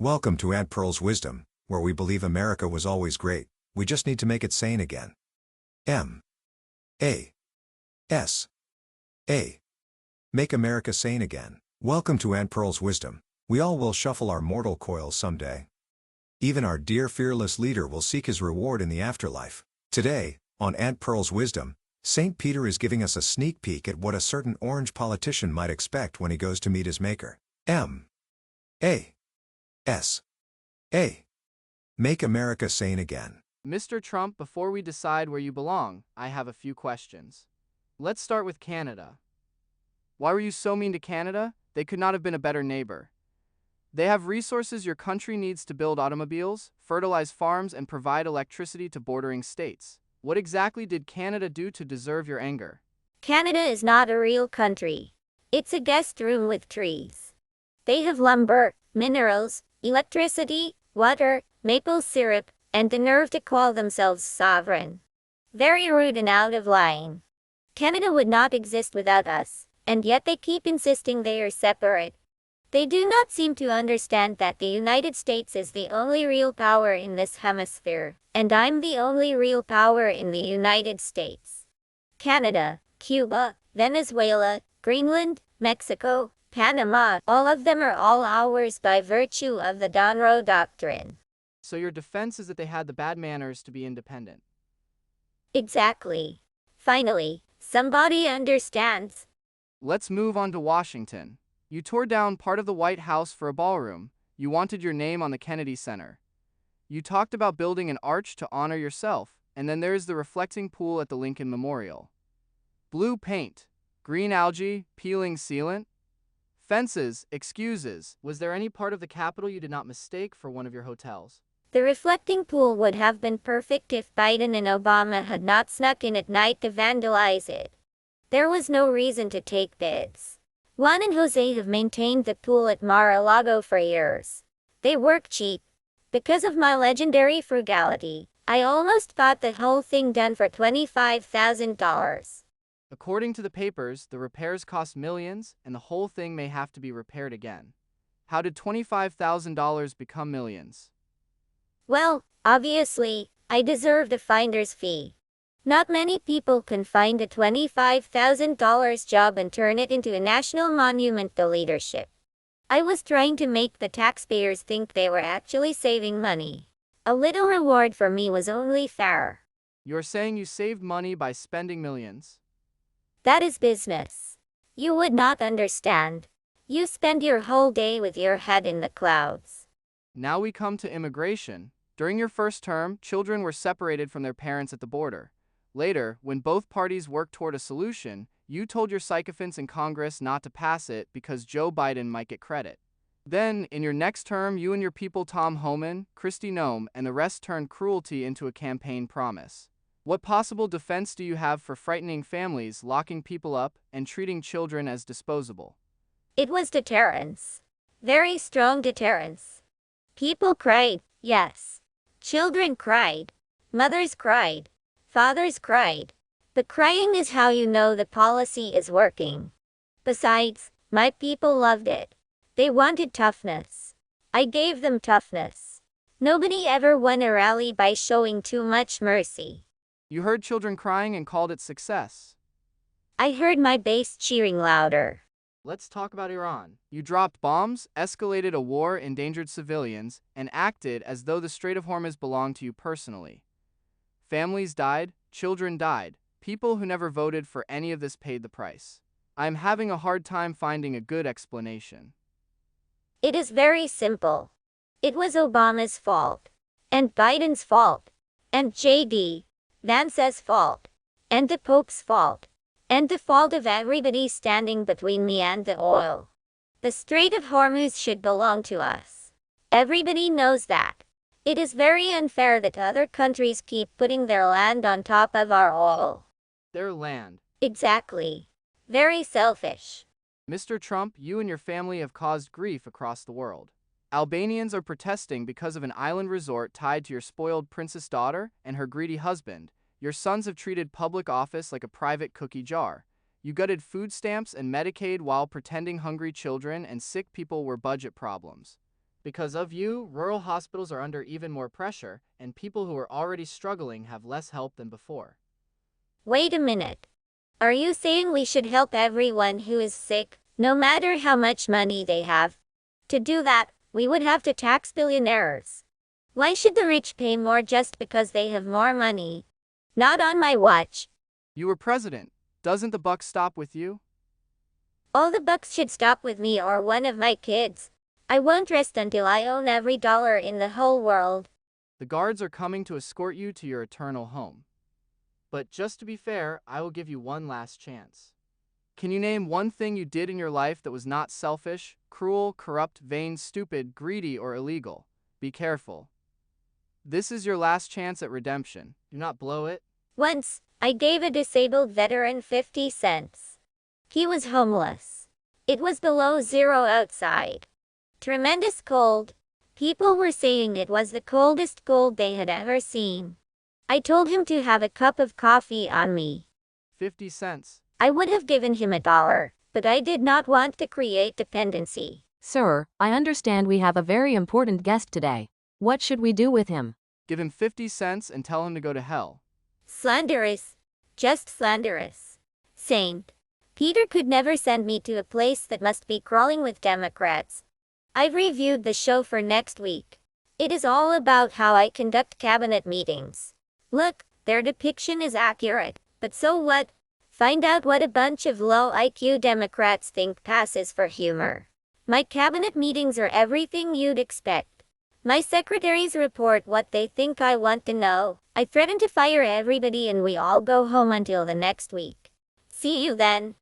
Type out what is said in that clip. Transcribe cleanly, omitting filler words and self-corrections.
Welcome to Aunt Pearl's Wisdom, where we believe America was always great, we just need to make it sane again. M.A.S.A. Make America sane again. Welcome to Aunt Pearl's Wisdom. We all will shuffle our mortal coils someday. Even our dear fearless leader will seek his reward in the afterlife. Today, on Aunt Pearl's Wisdom, St. Peter is giving us a sneak peek at what a certain orange politician might expect when he goes to meet his maker. M.A.S.A. Make America sane again. Mr. Trump, before we decide where you belong, I have a few questions. Let's start with Canada. Why were you so mean to Canada? They could not have been a better neighbor. They have resources your country needs to build automobiles, fertilize farms, and provide electricity to bordering states. What exactly did Canada do to deserve your anger? Canada is not a real country. It's a guest room with trees. They have lumber, minerals, electricity, water, maple syrup, and the nerve to call themselves sovereign. Very rude and out of line. Canada would not exist without us, and yet they keep insisting they are separate. They do not seem to understand that the United States is the only real power in this hemisphere, and I'm the only real power in the United States. Canada, Cuba, Venezuela, Greenland, Mexico, Panama, all of them are all ours by virtue of the Monroe Doctrine. So your defense is that they had the bad manners to be independent. Exactly. Finally, somebody understands. Let's move on to Washington. You tore down part of the White House for a ballroom. You wanted your name on the Kennedy Center. You talked about building an arch to honor yourself, and then there's the reflecting pool at the Lincoln Memorial. Blue paint, green algae, peeling sealant, fences, excuses. Was there any part of the Capitol you did not mistake for one of your hotels? The reflecting pool would have been perfect if Biden and Obama had not snuck in at night to vandalize it. There was no reason to take bids. Juan and Jose have maintained the pool at Mar-a-Lago for years. They work cheap. Because of my legendary frugality, I almost got the whole thing done for $25,000. According to the papers, the repairs cost millions, and the whole thing may have to be repaired again. How did $25,000 become millions? Well, obviously, I deserved a finder's fee. Not many people can find a $25,000 job and turn it into a national monument to leadership. I was trying to make the taxpayers think they were actually saving money. A little reward for me was only fair. You're saying you saved money by spending millions? That is business. You would not understand. You spend your whole day with your head in the clouds. Now we come to immigration. During your first term, children were separated from their parents at the border. Later, when both parties worked toward a solution, you told your sycophants in Congress not to pass it because Joe Biden might get credit. Then, in your next term, you and your people Tom Homan, Kristi Noem, and the rest turned cruelty into a campaign promise. What possible defense do you have for frightening families, locking people up, and treating children as disposable? It was deterrence. Very strong deterrence. People cried, yes. Children cried. Mothers cried. Fathers cried. The crying is how you know the policy is working. Besides, my people loved it. They wanted toughness. I gave them toughness. Nobody ever won a rally by showing too much mercy. You heard children crying and called it success. I heard my base cheering louder. Let's talk about Iran. You dropped bombs, escalated a war, endangered civilians, and acted as though the Strait of Hormuz belonged to you personally. Families died, children died. People who never voted for any of this paid the price. I am having a hard time finding a good explanation. It is very simple. It was Obama's fault. And Biden's fault. And J.D. Vance's fault. And the Pope's fault. And the fault of everybody standing between me and the oil. The Strait of Hormuz should belong to us. Everybody knows that. It is very unfair that other countries keep putting their land on top of our oil. Their land. Exactly. Very selfish. Mr. Trump, you and your family have caused grief across the world. Albanians are protesting because of an island resort tied to your spoiled princess daughter and her greedy husband. Your sons have treated public office like a private cookie jar. You gutted food stamps and Medicaid while pretending hungry children and sick people were budget problems. Because of you, rural hospitals are under even more pressure, and people who are already struggling have less help than before. Wait a minute. Are you saying we should help everyone who is sick, no matter how much money they have? To do that, we would have to tax billionaires. Why should the rich pay more just because they have more money? Not on my watch. You were president. Doesn't the buck stop with you? All the bucks should stop with me or one of my kids. I won't rest until I own every dollar in the whole world. The guards are coming to escort you to your eternal home. But just to be fair, I will give you one last chance. Can you name one thing you did in your life that was not selfish, cruel, corrupt, vain, stupid, greedy, or illegal? Be careful. This is your last chance at redemption. Do not blow it. Once, I gave a disabled veteran 50 cents. He was homeless. It was below zero outside. Tremendous cold. People were saying it was the coldest cold they had ever seen. I told him to have a cup of coffee on me. 50 cents. I would have given him $1, but I did not want to create dependency. Sir, I understand we have a very important guest today. What should we do with him? Give him 50 cents and tell him to go to hell. Slanderous. Just slanderous. Saint. Peter could never send me to a place that must be crawling with Democrats. I've reviewed the show for next week. It is all about how I conduct cabinet meetings. Look, their depiction is accurate, but so what? Find out what a bunch of low IQ Democrats think passes for humor. My cabinet meetings are everything you'd expect. My secretaries report what they think I want to know. I threaten to fire everybody and we all go home until the next week. See you then.